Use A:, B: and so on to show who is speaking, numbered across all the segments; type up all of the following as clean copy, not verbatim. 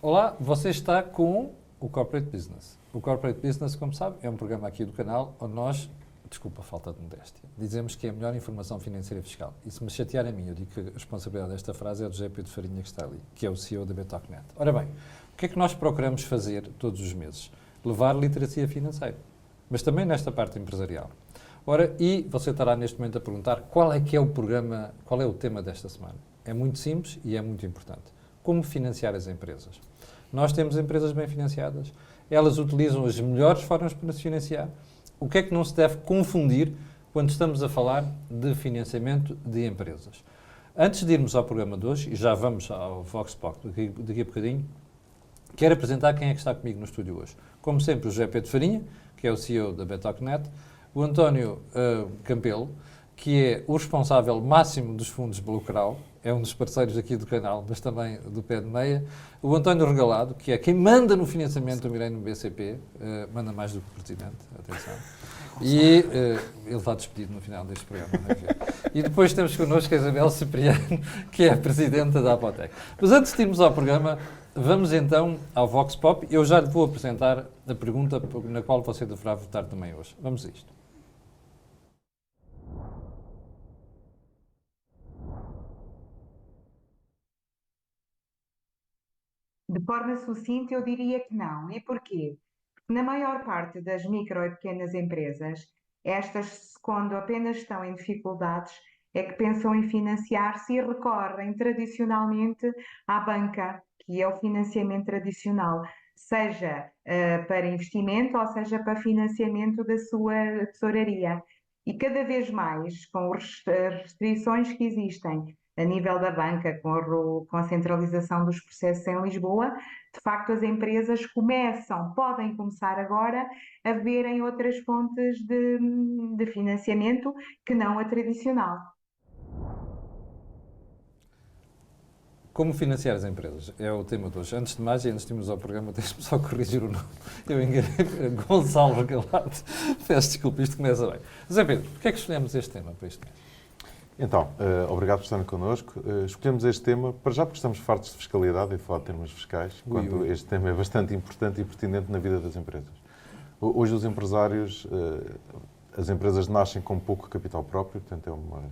A: Olá, você está com o Corporate Business. O Corporate Business, como sabe, é um programa aqui do canal onde nós, desculpa a falta de modéstia, dizemos que é a melhor informação financeira e fiscal. E se me chatear a mim, eu digo que a responsabilidade desta frase é do José Pedro Farinha que está ali, que é o CEO da Betocnet. Ora bem, o que é que nós procuramos fazer todos os meses? Levar literacia financeira, mas também nesta parte empresarial. Ora, e você estará neste momento a perguntar qual é que é o programa, qual é o tema desta semana? É muito simples e é muito importante. Como financiar as empresas? Nós temos empresas bem financiadas, elas utilizam as melhores formas para se financiar. O que é que não se deve confundir quando estamos a falar de financiamento de empresas? Antes de irmos ao programa de hoje, e já vamos ao Voxpop daqui a bocadinho, quero apresentar quem é que está comigo no estúdio hoje. Como sempre, o José Pedro Farinha, que é o CEO da Betocnet, o António Campelo, que é o responsável máximo dos fundos Blucral, é um dos parceiros aqui do canal, mas também do Pé de Meia. O António Regalado, que é quem manda no financiamento do Milênio BCP, manda mais do que o Presidente, atenção. E ele está despedido no final deste programa. Não é? E depois temos connosco a Isabel Cipriano, que é a Presidenta da Apotec. Mas antes de irmos ao programa, vamos então ao Vox Pop. Eu já lhe vou apresentar a pergunta na qual você deverá votar também hoje. Vamos a isto.
B: De forma sucinta, eu diria que não. E porquê? Porque na maior parte das micro e pequenas empresas, estas, quando apenas estão em dificuldades, é que pensam em financiar-se e recorrem tradicionalmente à banca, que é o financiamento tradicional, seja para investimento ou seja para financiamento da sua tesouraria. E cada vez mais, com as restrições que existem a nível da banca, com a centralização dos processos em Lisboa, de facto as empresas podem começar agora a verem outras fontes de financiamento que não a tradicional.
A: Como financiar as empresas? É o tema de hoje. Antes de mais, e antes de irmos ao programa, deixe-me só corrigir o nome. Eu enganei. Gonçalo Regalado. Peço desculpa, isto começa bem. Zé Pedro, porquê é que escolhemos este tema para este mês?
C: Então, obrigado por estarem connosco. Escolhemos este tema, para já porque estamos fartos de fiscalidade e falar de termos fiscais, quando este tema é bastante importante e pertinente na vida das empresas. Hoje os empresários, as empresas nascem com pouco capital próprio, portanto é uma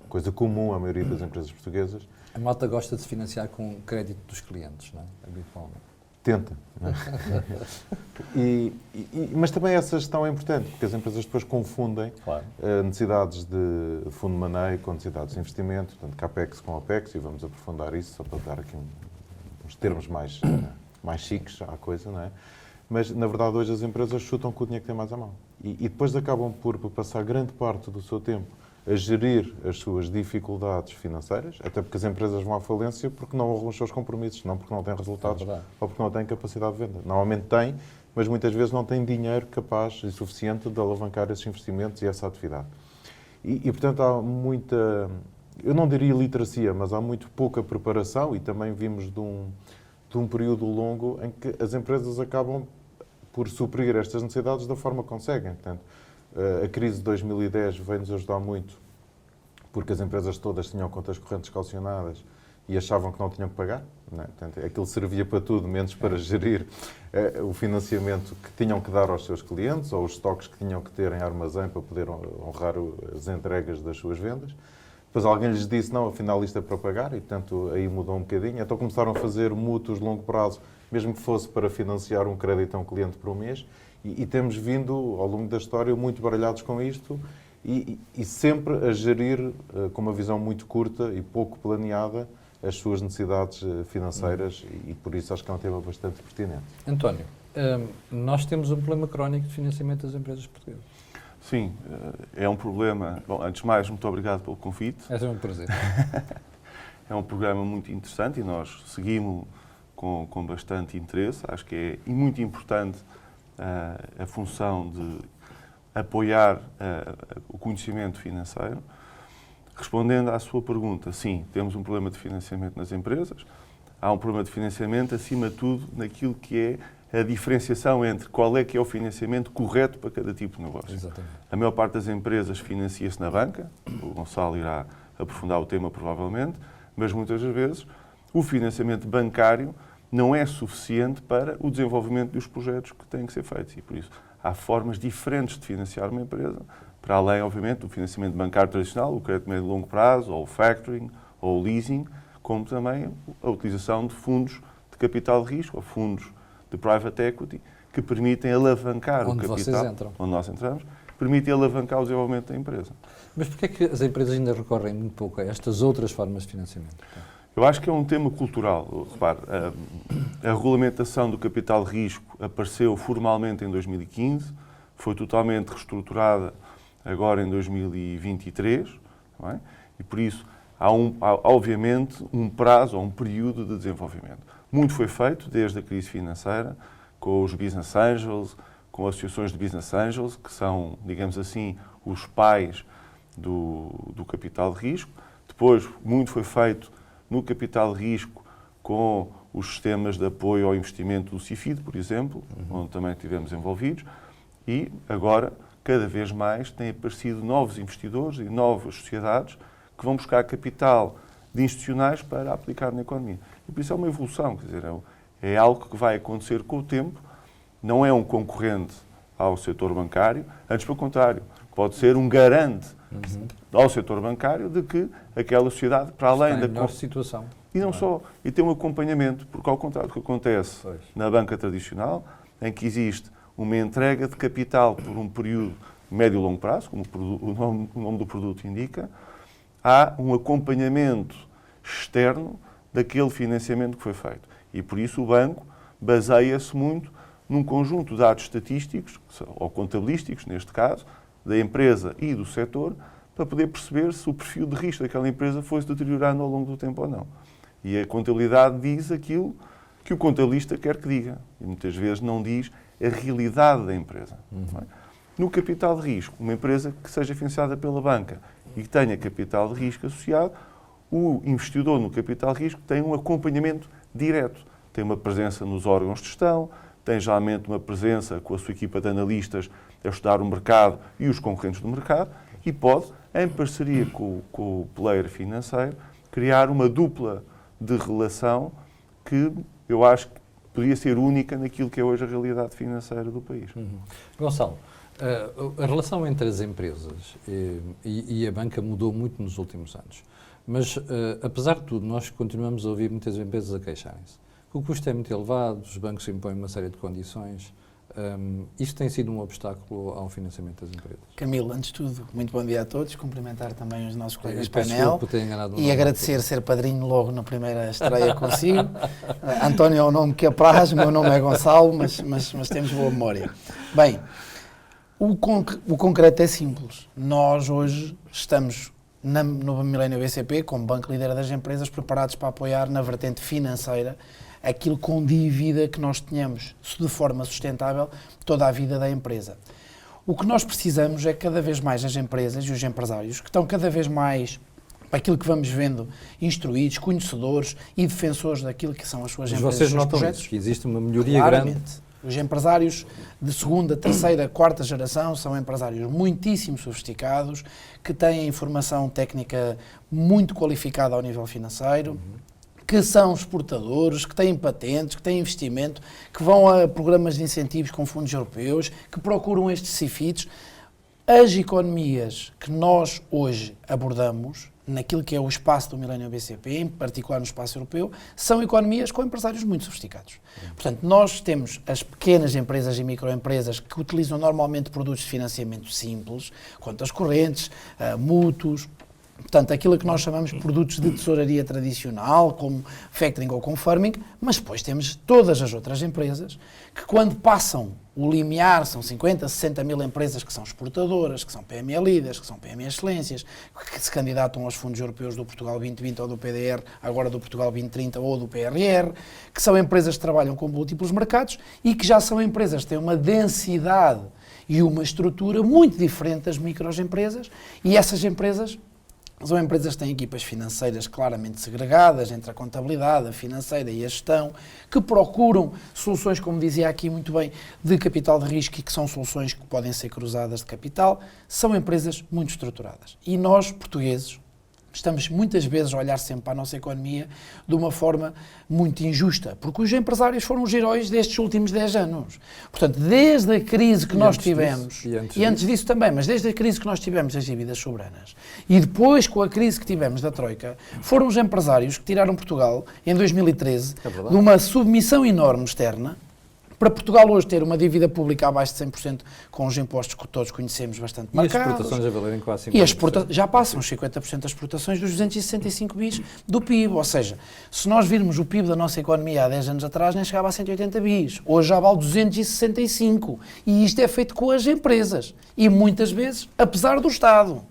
C: coisa comum à maioria das empresas portuguesas.
A: A malta gosta de se financiar com o crédito dos clientes, não é? Habitualmente.
C: Tenta. Não é? Mas também essa gestão é importante, porque as empresas depois confundem necessidades de fundo de maneio com necessidades de investimento, portanto, CAPEX com OPEX, e vamos aprofundar isso, só para dar aqui uns termos mais chiques à coisa, não é? Mas, na verdade, hoje as empresas chutam com o dinheiro que têm mais à mão. E depois acabam por passar grande parte do seu tempo a gerir as suas dificuldades financeiras, até porque as empresas vão à falência porque não honram os seus compromissos, não porque não têm resultados ou porque não têm capacidade de venda. Normalmente têm, mas muitas vezes não têm dinheiro capaz e suficiente de alavancar esses investimentos e essa atividade. Portanto, há muita, eu não diria literacia, mas há muito pouca preparação e também vimos de um período longo em que as empresas acabam por suprir estas necessidades da forma que conseguem. Portanto, a crise de 2010 veio-nos ajudar muito, porque as empresas todas tinham contas correntes calcionadas e achavam que não tinham que pagar. Não é? Portanto, aquilo servia para tudo, menos para gerir o financiamento que tinham que dar aos seus clientes ou os estoques que tinham que ter em armazém para poder honrar as entregas das suas vendas. Depois alguém lhes disse, não, afinal isto é para pagar, e portanto aí mudou um bocadinho. Então começaram a fazer mútuos de longo prazo, mesmo que fosse para financiar um crédito a um cliente por um mês. E temos vindo, ao longo da história, muito baralhados com isto e sempre a gerir com uma visão muito curta e pouco planeada as suas necessidades financeiras e por isso acho que é um tema bastante pertinente.
A: António, nós temos um problema crónico de financiamento das empresas portuguesas.
D: Sim, é um problema. Bom, antes de mais, muito obrigado pelo convite.
A: É um prazer.
D: É um programa muito interessante e nós seguimos com bastante interesse. Acho que é muito importante a função de apoiar o conhecimento financeiro. Respondendo à sua pergunta, sim, temos um problema de financiamento nas empresas. Há um problema de financiamento, acima de tudo, naquilo que é a diferenciação entre qual é que é o financiamento correto para cada tipo de negócio.
A: Exatamente.
D: A maior parte das empresas financia-se na banca, o Gonçalo irá aprofundar o tema provavelmente, mas muitas das vezes o financiamento bancário não é suficiente para o desenvolvimento dos projetos que têm que ser feitos. E, por isso, há formas diferentes de financiar uma empresa, para além, obviamente, do financiamento bancário tradicional, o crédito médio e longo prazo, ou o factoring, ou o leasing, como também a utilização de fundos de capital de risco, ou fundos de private equity, que permitem alavancar
A: onde
D: o capital,
A: vocês entram.
D: onde nós entramos, permitem alavancar o desenvolvimento da empresa.
A: Mas porquê é que as empresas ainda recorrem muito pouco a estas outras formas de financiamento?
D: Eu acho que é um tema cultural. Repare, a regulamentação do capital de risco apareceu formalmente em 2015, foi totalmente reestruturada agora em 2023, não é? E por isso há, obviamente, um prazo ou um período de desenvolvimento. Muito foi feito desde a crise financeira, com os business angels, com associações de business angels, que são, digamos assim, os pais do capital de risco. Depois, muito foi feito no capital de risco com os sistemas de apoio ao investimento do CIFID, por exemplo, onde também estivemos envolvidos, e agora, cada vez mais, têm aparecido novos investidores e novas sociedades que vão buscar capital de institucionais para aplicar na economia. E por isso é uma evolução, quer dizer, é algo que vai acontecer com o tempo, não é um concorrente ao setor bancário, antes pelo contrário, pode ser um garante ao setor bancário de que aquela sociedade, para além da
A: melhor situação.
D: E não só, e tem um acompanhamento, porque ao contrário do que acontece na banca tradicional, em que existe uma entrega de capital por um período médio e longo prazo, como o nome do produto indica, há um acompanhamento externo daquele financiamento que foi feito. E por isso o banco baseia-se muito num conjunto de dados estatísticos, ou contabilísticos, neste caso, da empresa e do setor, para poder perceber se o perfil de risco daquela empresa foi se deteriorando ao longo do tempo ou não. E a contabilidade diz aquilo que o contabilista quer que diga. E muitas vezes não diz a realidade da empresa. Não é? No capital de risco, uma empresa que seja financiada pela banca e que tenha capital de risco associado, o investidor no capital de risco tem um acompanhamento direto. Tem uma presença nos órgãos de gestão, tem geralmente uma presença com a sua equipa de analistas a estudar o mercado e os concorrentes do mercado e pode, em parceria com o player financeiro, criar uma dupla de relação que eu acho que poderia ser única naquilo que é hoje a realidade financeira do país.
A: Gonçalo, a relação entre as empresas e a banca mudou muito nos últimos anos, mas apesar de tudo nós continuamos a ouvir muitas empresas a queixarem-se. O custo é muito elevado, os bancos impõem uma série de condições. Isto tem sido um obstáculo ao financiamento das empresas?
E: Camilo, antes de tudo, muito bom dia a todos, cumprimentar também os nossos colegas de
A: peço
E: painel
A: por ter enganado o
E: e
A: nome.
E: Agradecer ser padrinho logo na primeira estreia consigo. António é o nome que apraz, o meu nome é Gonçalo, mas temos boa memória. Bem, o concreto é simples. Nós hoje estamos no Millennium BCP, como banco líder das empresas, preparados para apoiar na vertente financeira aquilo com dívida que nós tenhamos de forma sustentável toda a vida da empresa. O que nós precisamos é cada vez mais as empresas e os empresários que estão cada vez mais, aquilo que vamos vendo, instruídos, conhecedores e defensores daquilo que são as suas empresas.
A: Mas vocês
E: os seus
A: notam
E: projetos.
A: isso, que existe uma melhoria
E: Claramente.
A: grande?
E: Os empresários de segunda, terceira, quarta geração são empresários muitíssimo sofisticados, que têm informação técnica muito qualificada ao nível financeiro, que são exportadores, que têm patentes, que têm investimento, que vão a programas de incentivos com fundos europeus, que procuram estes CIFIDs. As economias que nós hoje abordamos, naquilo que é o espaço do Millennium BCP, em particular no espaço europeu, são economias com empresários muito sofisticados. Portanto, nós temos as pequenas empresas e microempresas que utilizam normalmente produtos de financiamento simples, contas correntes, mútuos. Portanto, aquilo que nós chamamos de produtos de tesouraria tradicional, como factoring ou confirming, mas depois temos todas as outras empresas que, quando passam o limiar, são 50, 60 mil empresas que são exportadoras, que são PME líderes, que são PME excelências, que se candidatam aos fundos europeus do Portugal 2020 ou do PDR, agora do Portugal 2030 ou do PRR, que são empresas que trabalham com múltiplos mercados e que já são empresas que têm uma densidade e uma estrutura muito diferente das microempresas, e essas empresas são empresas que têm equipas financeiras claramente segregadas entre a contabilidade, a financeira e a gestão, que procuram soluções, como dizia aqui muito bem, de capital de risco e que são soluções que podem ser cruzadas de capital. São empresas muito estruturadas. E nós, portugueses, Estamos muitas vezes a olhar sempre para a nossa economia de uma forma muito injusta, porque os empresários foram os heróis destes últimos 10 anos. Portanto, desde a crise que nós tivemos, e antes disso também, mas desde a crise que nós tivemos das dívidas soberanas, e depois com a crise que tivemos da Troika, foram os empresários que tiraram Portugal, em 2013, de uma submissão enorme externa, para Portugal hoje ter uma dívida pública abaixo de 100%, com os impostos que todos conhecemos bastante marcados.
A: E as exportações a valerem quase 50%.
E: E já passam os 50% das exportações dos 265 bis do PIB. Ou seja, se nós virmos o PIB da nossa economia há 10 anos atrás, nem chegava a 180 bis. Hoje já vale 265. E isto é feito com as empresas. E muitas vezes, apesar do Estado.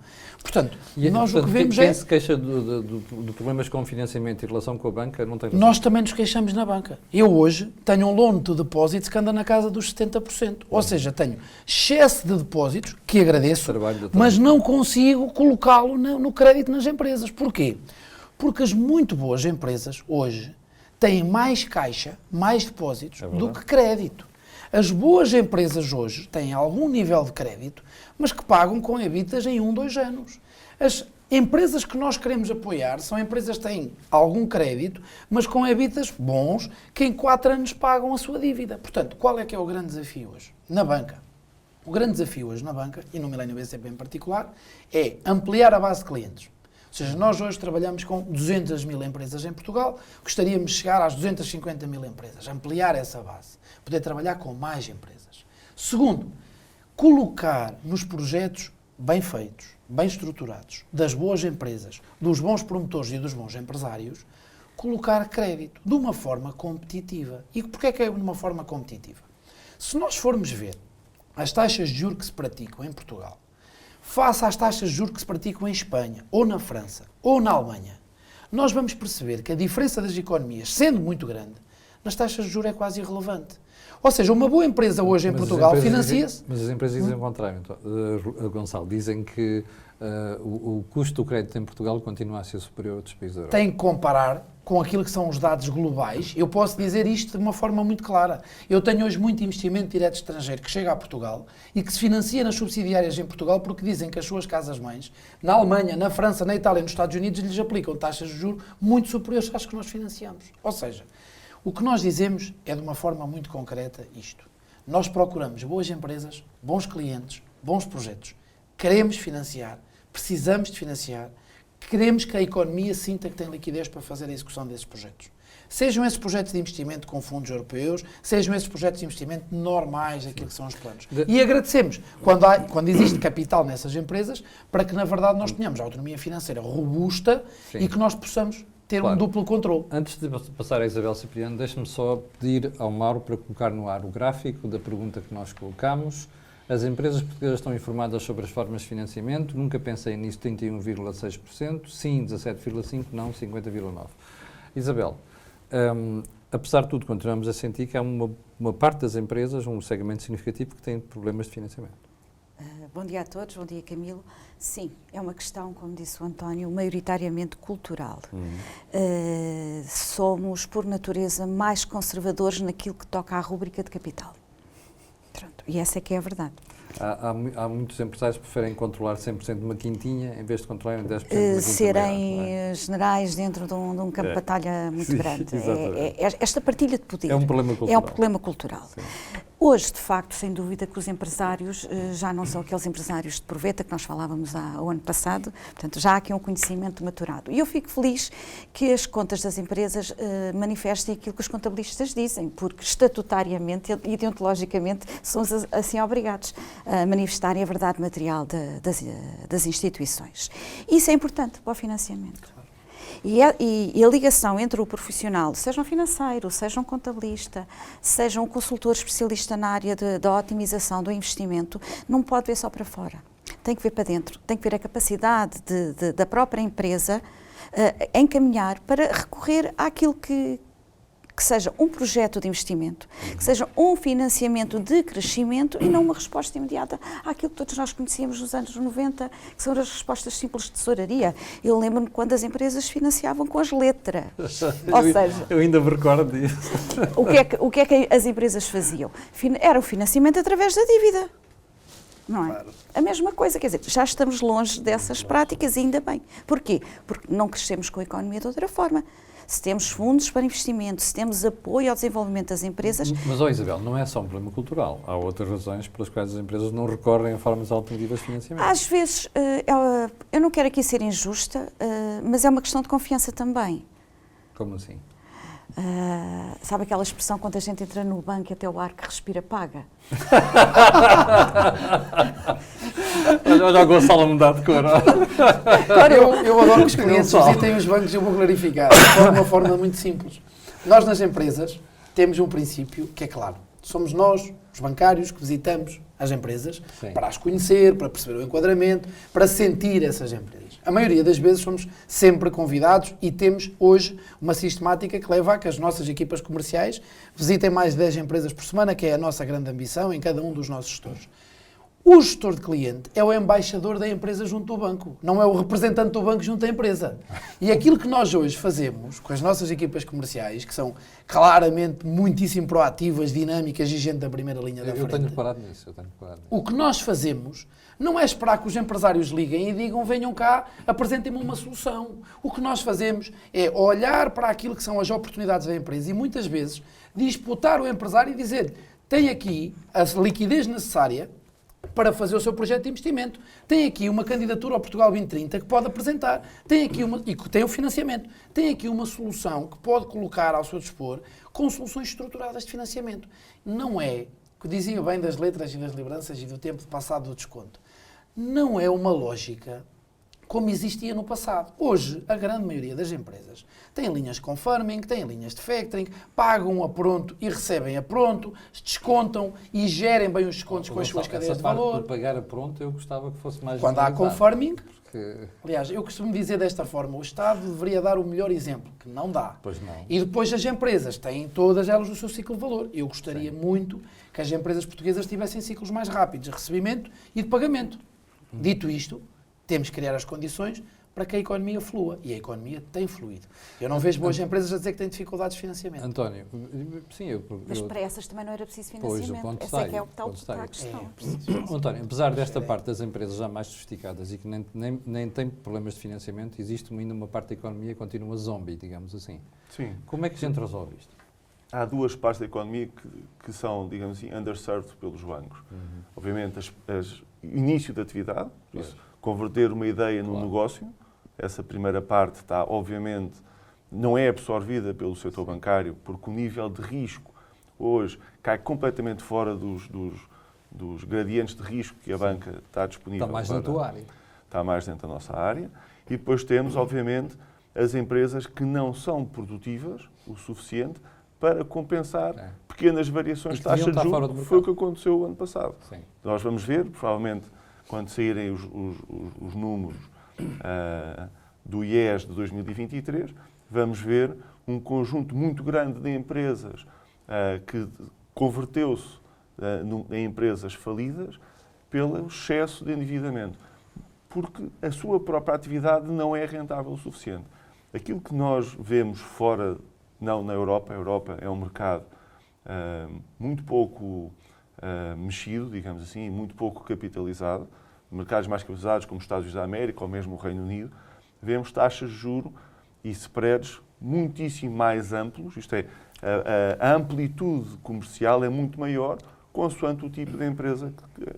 E: Portanto, nós o que vemos
A: quem se queixa de problemas com financiamento em relação com a banca não tem razão.
E: Nós também nos queixamos na banca. Eu hoje tenho um loan to deposits que anda na casa dos 70%. Ou seja, tenho excesso de depósitos, que agradeço, mas não consigo colocá-lo no crédito nas empresas. Porquê? Porque as muito boas empresas hoje têm mais caixa, mais depósitos do que crédito. As boas empresas hoje têm algum nível de crédito, mas que pagam com EBITDAs em 1-2 anos. As empresas que nós queremos apoiar são empresas que têm algum crédito, mas com EBITDAs bons, que em 4 anos pagam a sua dívida. Portanto, qual é que é o grande desafio hoje? Na banca. O grande desafio hoje na banca, e no Millennium BCP em particular, é ampliar a base de clientes. Ou seja, nós hoje trabalhamos com 200 mil empresas em Portugal, gostaríamos de chegar às 250 mil empresas, ampliar essa base, poder trabalhar com mais empresas. Segundo, colocar nos projetos bem feitos, bem estruturados, das boas empresas, dos bons promotores e dos bons empresários, colocar crédito de uma forma competitiva. E porquê é que é de uma forma competitiva? Se nós formos ver as taxas de juros que se praticam em Portugal, face às taxas de juros que se praticam em Espanha, ou na França, ou na Alemanha, nós vamos perceber que a diferença das economias, sendo muito grande, nas taxas de juros é quase irrelevante. Ou seja, uma boa empresa hoje em Portugal financia-se...
A: Mas as empresas dizem o contrário, Gonçalo. Dizem que o custo do crédito em Portugal continua a ser superior a outros países da Europa.
E: Tem que comparar com aquilo que são os dados globais. Eu posso dizer isto de uma forma muito clara. Eu tenho hoje muito investimento direto estrangeiro que chega a Portugal e que se financia nas subsidiárias em Portugal porque dizem que as suas casas-mães, na Alemanha, na França, na Itália e nos Estados Unidos, lhes aplicam taxas de juros muito superiores às que nós financiamos. Ou seja, o que nós dizemos é de uma forma muito concreta isto. Nós procuramos boas empresas, bons clientes, bons projetos. Queremos financiar, precisamos de financiar, queremos que a economia sinta que tem liquidez para fazer a execução desses projetos. Sejam esses projetos de investimento com fundos europeus, sejam esses projetos de investimento normais, aquilo que são os planos. E agradecemos quando existe capital nessas empresas, para que, na verdade, nós tenhamos autonomia financeira robusta e que nós possamos ter um duplo controle.
A: Antes de passar a Isabel Cipriano, deixe-me só pedir ao Mauro para colocar no ar o gráfico da pergunta que nós colocamos. As empresas portuguesas estão informadas sobre as formas de financiamento, nunca pensei nisso, 31,6%, sim, 17,5%, não, 50,9%. Isabel, apesar de tudo, continuamos a sentir que há uma parte das empresas, um segmento significativo, que tem problemas de financiamento.
F: Bom dia a todos, bom dia Camilo. Sim, é uma questão, como disse o António, maioritariamente cultural. Somos, por natureza, mais conservadores naquilo que toca à rúbrica de capital. Pronto, e essa é que é a verdade.
A: Há muitos empresários que preferem controlar 100% de uma quintinha em vez de controlarem 10% de uma quinta
F: serem
A: maior,
F: generais dentro de um campo de batalha muito grande. Esta partilha de poder.
A: É um problema cultural.
F: É um problema cultural. Sim. Hoje, de facto, sem dúvida que os empresários já não são aqueles empresários de proveta que nós falávamos o ano passado, portanto já há aqui um conhecimento maturado. E eu fico feliz que as contas das empresas manifestem aquilo que os contabilistas dizem, porque estatutariamente e deontologicamente somos assim obrigados a manifestarem a verdade material das instituições. Isso é importante para o financiamento. E a ligação entre o profissional, seja um financeiro, seja um contabilista, seja um consultor especialista na área da otimização do investimento, não pode ver só para fora. Tem que ver para dentro, tem que ver a capacidade da própria empresa encaminhar para recorrer àquilo que seja um projeto de investimento, que seja um financiamento de crescimento e não uma resposta imediata àquilo que todos nós conhecíamos nos anos 90, que são as respostas simples de tesouraria. Eu lembro-me quando as empresas financiavam com as letras. Ou seja,
A: eu ainda me recordo disso.
F: O que é que as empresas faziam? Era o financiamento através da dívida. não é?
E: Claro.
F: A mesma coisa, quer dizer, já estamos longe dessas práticas e ainda bem. Porquê? Porque não crescemos com a economia de outra forma. Se temos fundos para investimento, se temos apoio ao desenvolvimento das empresas...
A: Mas, Isabel, não é só um problema cultural. Há outras razões pelas quais as empresas não recorrem a formas alternativas de financiamento.
F: Às vezes, eu não quero aqui ser injusta, mas é uma questão de confiança também.
A: Como assim?
F: Sabe aquela expressão quando a gente entra no banco e até o ar que respira paga?
A: Olha o Gonçalo a mudar de cor.
E: Eu adoro que os clientes visitem os bancos e eu vou clarificar de uma forma muito simples. Nós nas empresas temos um princípio que é claro. Somos nós, os bancários, que visitamos as empresas para as conhecer, para perceber o enquadramento, para sentir essas empresas. A maioria das vezes somos sempre convidados e temos hoje uma sistemática que leva a que as nossas equipas comerciais visitem mais de 10 empresas por semana, que é a nossa grande ambição em cada um dos nossos gestores. O gestor de cliente é o embaixador da empresa junto ao banco, não é o representante do banco junto à empresa. E aquilo que nós hoje fazemos com as nossas equipas comerciais, que são claramente muitíssimo proativas, dinâmicas e gente da primeira linha da frente.
A: Eu tenho reparado nisso.
E: O que nós fazemos não é esperar que os empresários liguem e digam venham cá, apresentem-me uma solução. O que nós fazemos é olhar para aquilo que são as oportunidades da empresa e muitas vezes disputar o empresário e dizer tem aqui a liquidez necessária para fazer o seu projeto de investimento. Tem aqui uma candidatura ao Portugal 2030 que pode apresentar. Tem aqui e que tem o financiamento. Tem aqui uma solução que pode colocar ao seu dispor com soluções estruturadas de financiamento. Não é, que dizia bem das letras e das lembranças e do tempo passado do desconto, não é uma lógica como existia no passado. Hoje, a grande maioria das empresas tem linhas com farming, tem linhas de factoring, pagam a pronto e recebem a pronto, descontam e gerem bem os descontos com as suas cadeias de valor.
A: Por pagar a pronto, eu gostava que fosse mais
E: quando há com farming,
A: porque...
E: aliás, eu costumo dizer desta forma, o Estado deveria dar o melhor exemplo, que não dá.
A: Pois não.
E: E depois as empresas têm todas elas o seu ciclo de valor. Eu gostaria muito que as empresas portuguesas tivessem ciclos mais rápidos de recebimento e de pagamento. Dito isto, temos que criar as condições para que a economia flua. E a economia tem fluído. Eu não vejo boas empresas a dizer que têm dificuldades de financiamento.
A: António, sim,
F: Mas para essas também não era preciso
A: Pois,
F: financiamento.
A: o ponto
F: Essa
A: está
F: é que é
A: aí,
F: o tal
A: o ponto está aí.
F: questão.
A: António, apesar desta parte das empresas já mais sofisticadas e que nem têm problemas de financiamento, existe ainda uma parte da economia que continua zombie, digamos assim.
D: Sim.
A: Como é que a gente resolve isto?
D: Há duas partes da economia que são, digamos assim, underserved pelos bancos. Obviamente, início da atividade, por isso, converter uma ideia num negócio. Essa primeira parte está, obviamente, não é absorvida pelo setor bancário, porque o nível de risco hoje cai completamente fora dos gradientes de risco que a banca está disponível.
A: Está mais na tua área.
D: Está mais dentro da nossa área. E depois temos, obviamente, as empresas que não são produtivas o suficiente para compensar pequenas variações de taxa de juros, que foi o que aconteceu o ano passado.
A: Sim.
D: Nós vamos ver, provavelmente, quando saírem os números do IES de 2023, vamos ver um conjunto muito grande de empresas que converteu-se em empresas falidas pelo excesso de endividamento, porque a sua própria atividade não é rentável o suficiente. Aquilo que nós vemos fora, não na Europa, a Europa é um mercado muito pouco mexido, digamos assim, muito pouco capitalizado. Mercados mais capitalizados, como os Estados Unidos da América ou mesmo o Reino Unido, vemos taxas de juros e spreads muitíssimo mais amplos, isto é, a amplitude comercial é muito maior consoante o tipo de empresa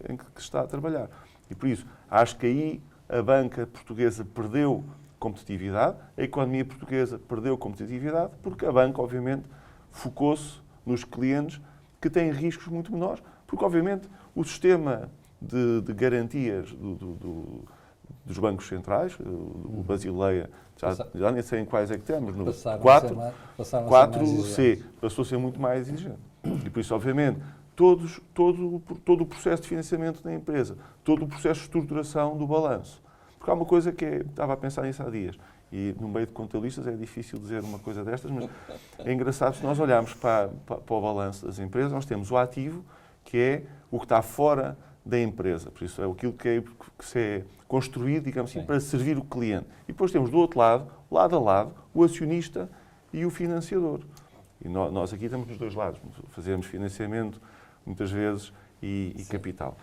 D: em que se está a trabalhar. E por isso, acho que aí a banca portuguesa perdeu competitividade, a economia portuguesa perdeu competitividade, porque a banca, obviamente, focou-se nos clientes que têm riscos muito menores, porque, obviamente, o sistema de garantias dos bancos centrais, o Basileia, já nem sei em quais é que temos, no 4C, passou a ser muito mais exigente. E por isso, obviamente, todo o processo de financiamento da empresa, todo o processo de estruturação do balanço. Porque há uma coisa que estava a pensar nisso há dias, e no meio de contabilistas é difícil dizer uma coisa destas, mas é engraçado, se nós olharmos para o balanço das empresas, nós temos o ativo, que é o que está fora da empresa. Por isso, é aquilo que se é construído, digamos assim, para servir o cliente. E depois temos do outro lado a lado, o acionista e o financiador. E nós aqui estamos nos dois lados. Fazemos financiamento, muitas vezes, e capital.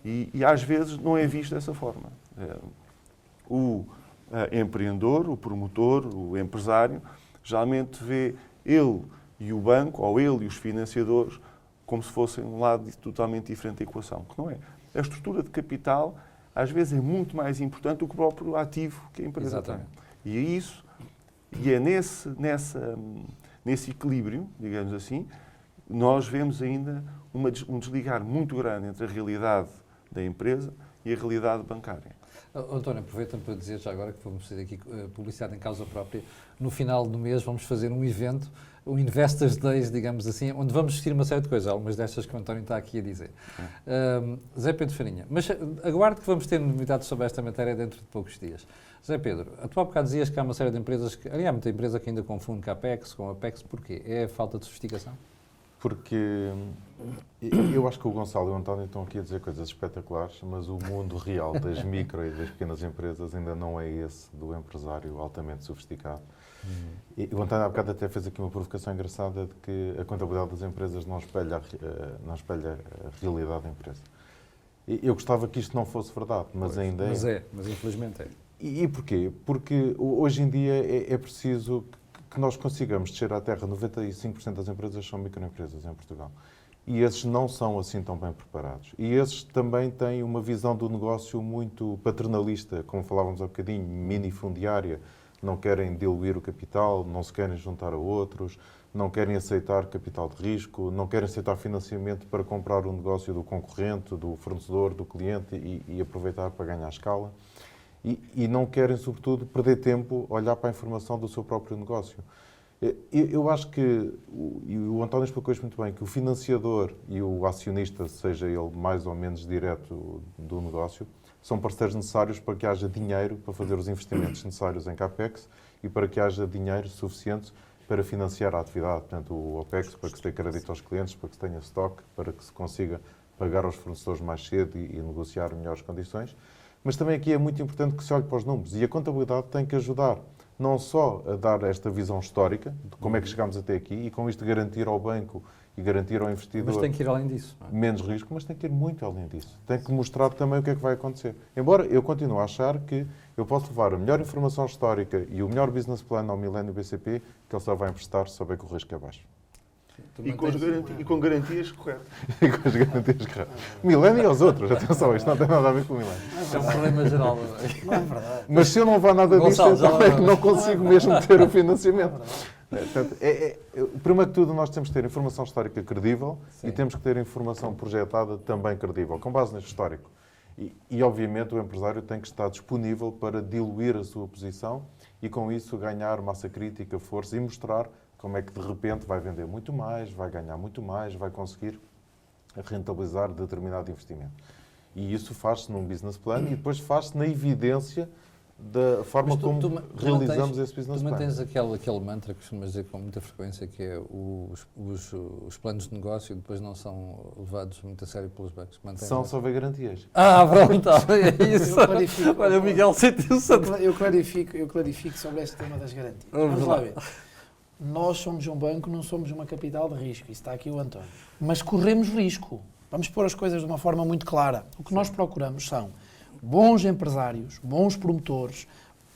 D: E às vezes não é visto dessa forma. O empreendedor, o promotor, o empresário, geralmente vê ele e o banco, ou ele e os financiadores, como se fossem um lado totalmente diferente da equação, que não é. A estrutura de capital, às vezes, é muito mais importante do que o próprio ativo que a empresa tem. E é isso, e é nesse equilíbrio, digamos assim, nós vemos ainda um desligar muito grande entre a realidade da empresa e a realidade bancária.
A: António, aproveita-me para dizer já agora que vamos fazer aqui publicidade em causa própria. No final do mês vamos fazer um evento, o Investors Days, digamos assim, onde vamos discutir uma série de coisas, algumas destas que o António está aqui a dizer. Zé Pedro Farinha, mas aguardo que vamos ter novidades sobre esta matéria dentro de poucos dias. Zé Pedro, tu há bocado dizias que há uma série de empresas, aliás, há muita empresa que ainda confunde CAPEX com APEX, porquê? É a falta de sofisticação?
C: Porque eu acho que o Gonçalo e o António estão aqui a dizer coisas espetaculares, mas o mundo real das micro e das pequenas empresas ainda não é esse do empresário altamente sofisticado. E o António há bocado até fez aqui uma provocação engraçada de que a contabilidade das empresas não espelha a realidade da empresa. Eu gostava que isto não fosse verdade, mas ainda é.
A: Mas infelizmente é.
C: E porquê? Porque hoje em dia é preciso que nós consigamos descer à terra. 95% das empresas são microempresas em Portugal. E esses não são assim tão bem preparados. E esses também têm uma visão do negócio muito paternalista, como falávamos há bocadinho, minifundiária. Não querem diluir o capital, não se querem juntar a outros, não querem aceitar capital de risco, não querem aceitar financiamento para comprar o negócio do concorrente, do fornecedor, do cliente e aproveitar para ganhar escala. E não querem, sobretudo, perder tempo a olhar para a informação do seu próprio negócio. Eu acho que, e o António explicou isto muito bem, que o financiador e o acionista, seja ele mais ou menos direto do negócio, são parceiros necessários para que haja dinheiro para fazer os investimentos necessários em CAPEX e para que haja dinheiro suficiente para financiar a atividade. Portanto, o OPEX, para que se dê crédito aos clientes, para que se tenha estoque, para que se consiga pagar aos fornecedores mais cedo e negociar melhores condições. Mas também aqui é muito importante que se olhe para os números e a contabilidade tem que ajudar não só a dar esta visão histórica de como é que chegámos até aqui e com isto garantir ao banco e garantir ao investidor...
A: Mas tem que ir além disso. Não é?
C: Menos risco, mas tem que ir muito além disso. Tem que mostrar também o que é que vai acontecer. Embora eu continue a achar que eu posso levar a melhor informação histórica e o melhor business plan ao Milênio BCP, que ele só vai emprestar se souber que o risco é baixo.
D: E com garantias corretas.
C: E com as garantias corretas. Milênio e aos outros. Atenção, isto não tem nada a ver com o Milênio.
A: É um problema geral.
E: Não é verdade.
C: Mas se eu não levar nada disso, então é que não consigo mesmo ter o financiamento. Portanto, primeiro que tudo, nós temos que ter informação histórica credível. Sim. E temos que ter informação projetada também credível, com base neste histórico. E, obviamente, o empresário tem que estar disponível para diluir a sua posição e, com isso, ganhar massa crítica, força e mostrar como é que, de repente, vai vender muito mais, vai ganhar muito mais, vai conseguir rentabilizar determinado investimento. E isso faz-se num business plan e depois faz-se na evidência da forma como realizamos esse business plan.
A: Tu mantens aquele mantra que costumas dizer com muita frequência, que é os planos de negócio depois não são levados muito a sério pelos bancos.
C: São só ver garantias.
A: Pronto, é isso. Olha, o Miguel sentiu-se...
E: Eu clarifico sobre este tema das garantias. Vamos lá ver. Nós somos um banco, não somos uma capital de risco. Isso está aqui o António. Mas corremos risco. Vamos pôr as coisas de uma forma muito clara. O que nós procuramos são bons empresários, bons promotores,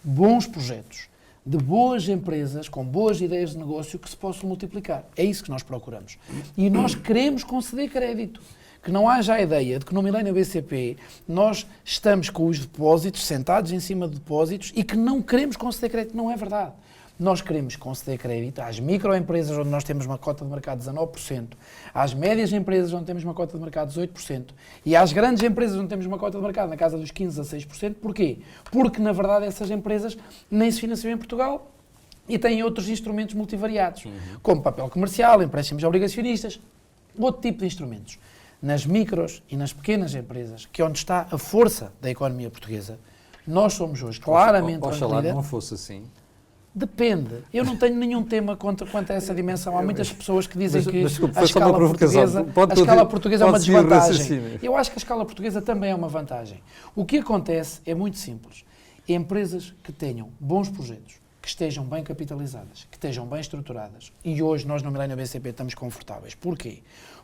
E: bons projetos, de boas empresas, com boas ideias de negócio que se possam multiplicar. É isso que nós procuramos. E nós queremos conceder crédito. Que não haja a ideia de que no Milênio BCP nós estamos com os depósitos, sentados em cima de depósitos e que não queremos conceder crédito. Não é verdade. Nós queremos conceder crédito às microempresas onde nós temos uma cota de mercado de 19%, às médias empresas onde temos uma cota de mercado de 18% e às grandes empresas onde temos uma cota de mercado na casa dos 15% a 6%. Porquê? Porque, na verdade, essas empresas nem se financiam em Portugal e têm outros instrumentos multivariados, como papel comercial, empréstimos obrigacionistas, outro tipo de instrumentos. Nas micros e nas pequenas empresas, que é onde está a força da economia portuguesa, nós somos hoje claramente...
A: Oxalá não fosse assim.
E: Depende. Eu não tenho nenhum tema quanto a essa dimensão. Há muitas pessoas que dizem que
A: desculpa,
E: a escala portuguesa é uma desvantagem. Eu acho que a escala portuguesa também é uma vantagem. O que acontece é muito simples. Empresas que tenham bons projetos, que estejam bem capitalizadas, que estejam bem estruturadas. E hoje nós no Millennium BCP estamos confortáveis. Porquê?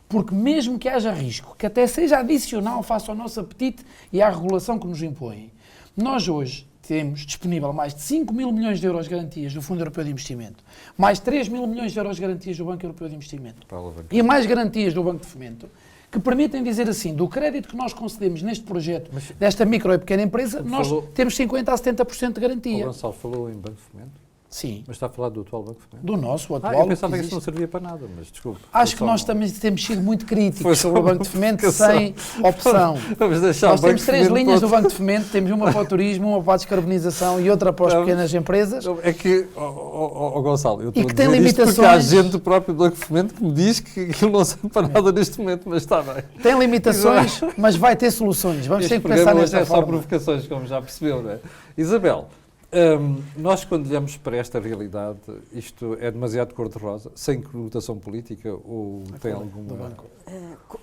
E: Porque mesmo que haja risco, que até seja adicional face ao nosso apetite e à regulação que nos impõem, nós hoje temos disponível mais de 5 mil milhões de euros de garantias do Fundo Europeu de Investimento, mais 3 mil milhões de euros de garantias do Banco Europeu de Investimento e mais garantias do Banco de Fomento, que permitem dizer assim, do crédito que nós concedemos neste projeto, desta micro e pequena empresa, nós temos 50% a 70% de garantia.
A: O Gonçalo falou em Banco de Fomento?
E: Sim.
A: Mas está a falar do atual Banco de Fomento?
E: Do nosso, o atual.
A: Eu pensava que isso não servia para nada, mas desculpe.
E: Acho que nós também temos sido muito críticos sobre o Banco de Fomento sem opção.
A: Vamos deixar
E: Nós temos 3 linhas do Banco de Fomento, temos uma para o turismo, uma para a descarbonização e outra para as pequenas empresas.
A: É que, Gonçalo, eu estou
E: que
A: a
E: tem
A: dizer isto porque há
E: limitações.
A: gente do próprio Banco de Fomento que me diz que aquilo não serve para nada neste momento, mas está bem.
E: Tem limitações, mas vai ter soluções. Vamos ter que pensar nesta
A: é só
E: forma.
A: provocações, como já percebeu, não é? Isabel, nós quando olhamos para esta realidade, isto é demasiado cor-de-rosa, sem conotação política, ou tem alguma...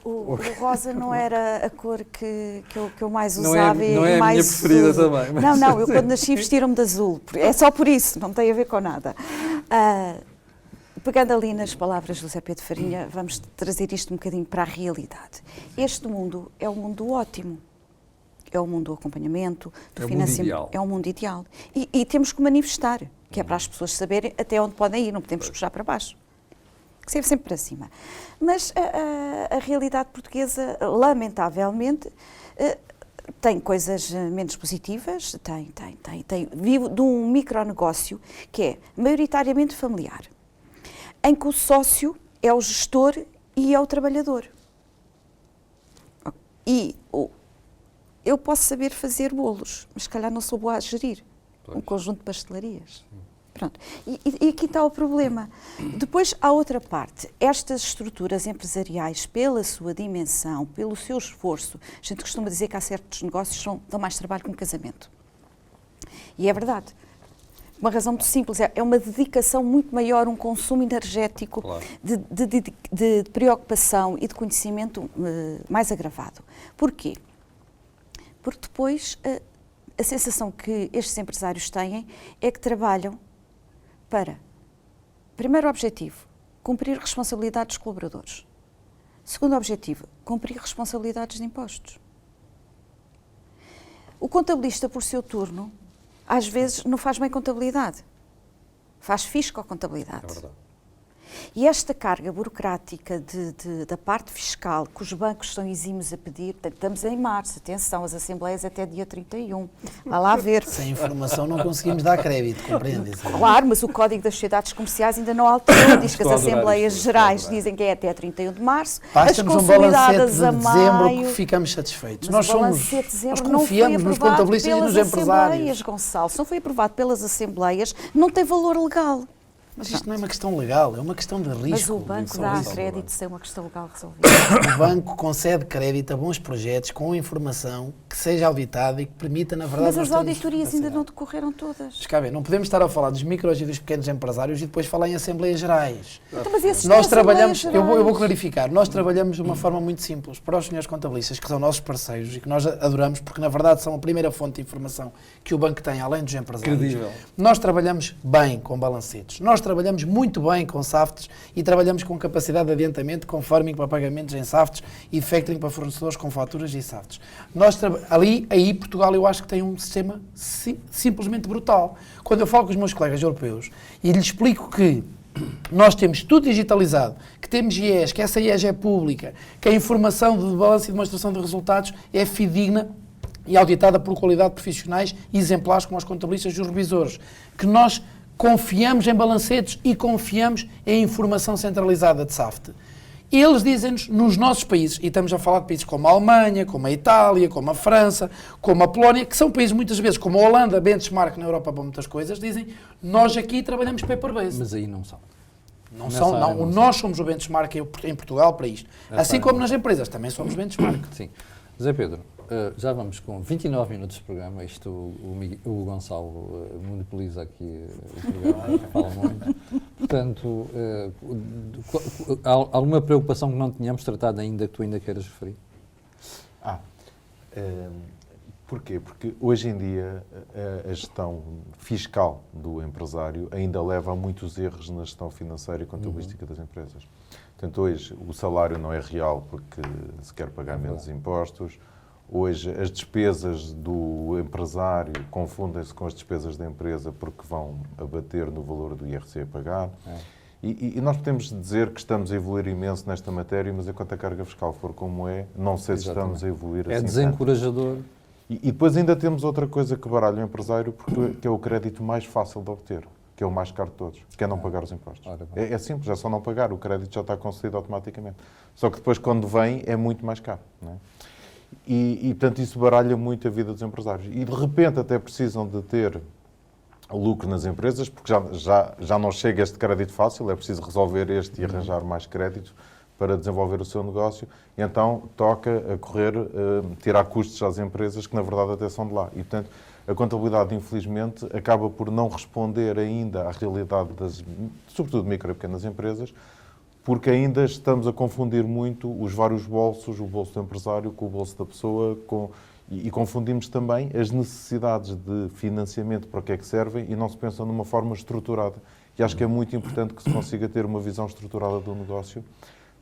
F: O rosa não era a cor que eu mais
A: Não
F: usava
A: é, não é
F: e
A: a
F: mais
A: minha preferida
F: uso.
A: também. Mas
F: Não, eu quando nasci vestiram-me de azul. É só por isso, não tem a ver com nada. Pegando ali nas palavras do José Pedro Farinha, vamos trazer isto um bocadinho para a realidade. Este mundo é um mundo ótimo. É o mundo do acompanhamento, do financiamento. É o mundo ideal. E temos que manifestar, que é para as pessoas saberem até onde podem ir, não podemos puxar para baixo. Que ser sempre para cima. Mas a realidade portuguesa, lamentavelmente, tem coisas menos positivas, vive de um micronegócio que é maioritariamente familiar, em que o sócio é o gestor e é o trabalhador. E eu posso saber fazer bolos, mas se calhar não sou boa a gerir um conjunto de pastelarias. Pronto. E aqui está o problema. Depois há outra parte. Estas estruturas empresariais, pela sua dimensão, pelo seu esforço, a gente costuma dizer que há certos negócios que dão mais trabalho que um casamento. E é verdade. Uma razão muito simples, é uma dedicação muito maior, um consumo energético, claro, de preocupação e de conhecimento mais agravado. Porquê? Porque depois a sensação que estes empresários têm é que trabalham para, primeiro objetivo, cumprir responsabilidades dos colaboradores. Segundo objetivo, cumprir responsabilidades de impostos. O contabilista, por seu turno, às vezes não faz bem contabilidade, faz fiscocontabilidade. É verdade. E esta carga burocrática da parte fiscal que os bancos são exímios a pedir, portanto, estamos em março, atenção, as assembleias até dia 31, vá lá ver.
E: Sem informação não conseguimos dar crédito, compreende?
F: Claro, mas o Código das Sociedades Comerciais ainda não alterou, diz que as assembleias gerais dizem que é até 31 de março, as consolidadas a maio,
E: que ficamos satisfeitos.
F: Nós confiamos nos contabilistas e nos empresários. Gonçalo, se não foi aprovado pelas assembleias, não tem valor legal.
E: Mas isto não é uma questão legal, é uma questão de risco.
F: Mas o banco dá crédito sem uma questão legal resolvida.
E: O banco concede crédito a bons projetos com informação que seja auditada e que permita, na verdade...
F: Mas as auditorias ainda não decorreram todas.
E: Mas cá bem, não podemos estar a falar dos micros e dos pequenos empresários e depois falar em assembleias gerais.
F: Então, mas esses
E: nós trabalhamos, eu vou clarificar, nós trabalhamos de uma forma muito simples para os senhores contabilistas, que são nossos parceiros e que nós adoramos, porque na verdade são a primeira fonte de informação que o banco tem, além dos empresários.
A: Credível.
E: Nós trabalhamos bem com balancetes, nós trabalhamos muito bem com SAFTs e trabalhamos com capacidade de adiantamento, com farming para pagamentos em SAFTs e factoring para fornecedores com faturas e SAFTs. Aí Portugal eu acho que tem um sistema simplesmente brutal. Quando eu falo com os meus colegas europeus e lhes explico que nós temos tudo digitalizado, que temos IES, que essa IES é pública, que a informação de balanço e demonstração de resultados é fidedigna e auditada por qualidade de profissionais exemplares como os contabilistas e os revisores, que nós confiamos em balancetes e confiamos em informação centralizada de SAFT. Eles dizem-nos, nos nossos países, e estamos a falar de países como a Alemanha, como a Itália, como a França, como a Polónia, que são países muitas vezes, como a Holanda, benchmark na Europa para muitas coisas, dizem, nós aqui trabalhamos paper-based.
A: Mas aí não são.
E: Nós somos o benchmark em Portugal para isto. Assim como nas empresas, também somos benchmark.
A: Sim. Zé Pedro, já vamos com 29 minutos de programa, isto o Gonçalo monopoliza aqui o programa, fala muito. Portanto, há alguma preocupação que não tínhamos tratado ainda, que tu ainda queiras referir?
C: Porquê? Porque hoje em dia a gestão fiscal do empresário ainda leva a muitos erros na gestão financeira e contabilística das empresas. Portanto, hoje o salário não é real porque se quer pagar menos impostos. Hoje as despesas do empresário confundem-se com as despesas da empresa porque vão abater no valor do IRC a pagar. E nós podemos dizer que estamos a evoluir imenso nesta matéria, mas enquanto a carga fiscal for como é, não sei se estamos a evoluir assim.
A: É desencorajador.
C: E depois ainda temos outra coisa que baralha o empresário, que é o crédito mais fácil de obter, que é o mais caro de todos, que é não pagar os impostos. É simples, é só não pagar, o crédito já está concedido automaticamente. Só que depois, quando vem, é muito mais caro. Não é? Portanto, isso baralha muito a vida dos empresários. E, de repente, até precisam de ter lucro nas empresas, porque já não chega este crédito fácil, é preciso resolver este e arranjar mais créditos para desenvolver o seu negócio, e então toca a correr, tirar custos às empresas que, na verdade, até são de lá. E, portanto, a contabilidade, infelizmente, acaba por não responder ainda à realidade sobretudo, micro e pequenas empresas, porque ainda estamos a confundir muito os vários bolsos, o bolso do empresário com o bolso da pessoa, e confundimos também as necessidades de financiamento para o que é que servem e não se pensa numa forma estruturada. E acho que é muito importante que se consiga ter uma visão estruturada do negócio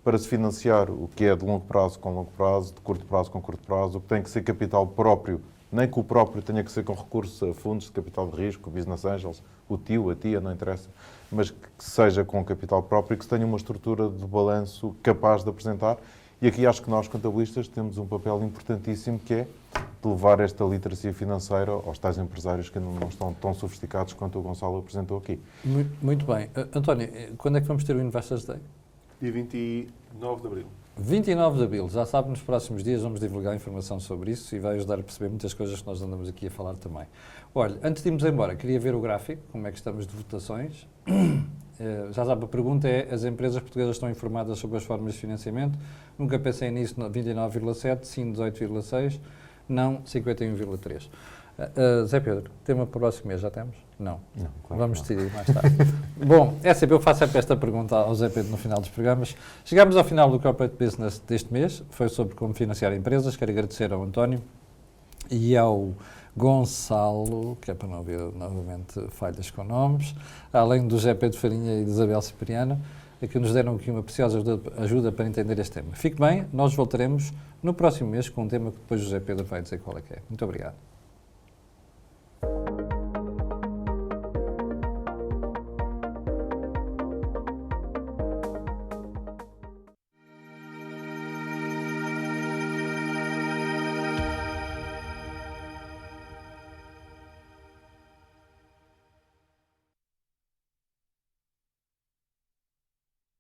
C: para se financiar o que é de longo prazo com longo prazo, de curto prazo com curto prazo, o que tem que ser capital próprio, nem que o próprio tenha que ser com recursos a fundos de capital de risco, business angels, o tio, a tia, não interessa, mas que seja com capital próprio e que se tenha uma estrutura de balanço capaz de apresentar. E aqui acho que nós, contabilistas, temos um papel importantíssimo, que é de levar esta literacia financeira aos tais empresários que ainda não estão tão sofisticados quanto o Gonçalo apresentou aqui.
A: Muito bem. António, quando é que vamos ter o Investors Day?
D: Dia 29 de Abril.
A: 29 de Abril, já sabe, nos próximos dias vamos divulgar informação sobre isso e vai ajudar a perceber muitas coisas que nós andamos aqui a falar também. Olha, antes de irmos embora, queria ver o gráfico, como é que estamos de votações. Já sabe, a pergunta é, as empresas portuguesas estão informadas sobre as formas de financiamento? Nunca pensei nisso, 29,7, sim 18,6, não 51,3. Zé Pedro, tema para o próximo mês, já temos? Não. Claro, vamos decidir mais tarde. Bom, é sempre, eu faço sempre esta pergunta ao Zé Pedro no final dos programas. Chegamos ao final do Corporate Business deste mês, foi sobre como financiar empresas. Quero agradecer ao António e ao Gonçalo, que é para não haver novamente falhas com nomes, além do Zé Pedro Farinha e de Isabel Cipriano, que nos deram aqui uma preciosa ajuda para entender este tema. Fique bem, nós voltaremos no próximo mês com um tema que depois o Zé Pedro vai dizer qual é que é. Muito obrigado.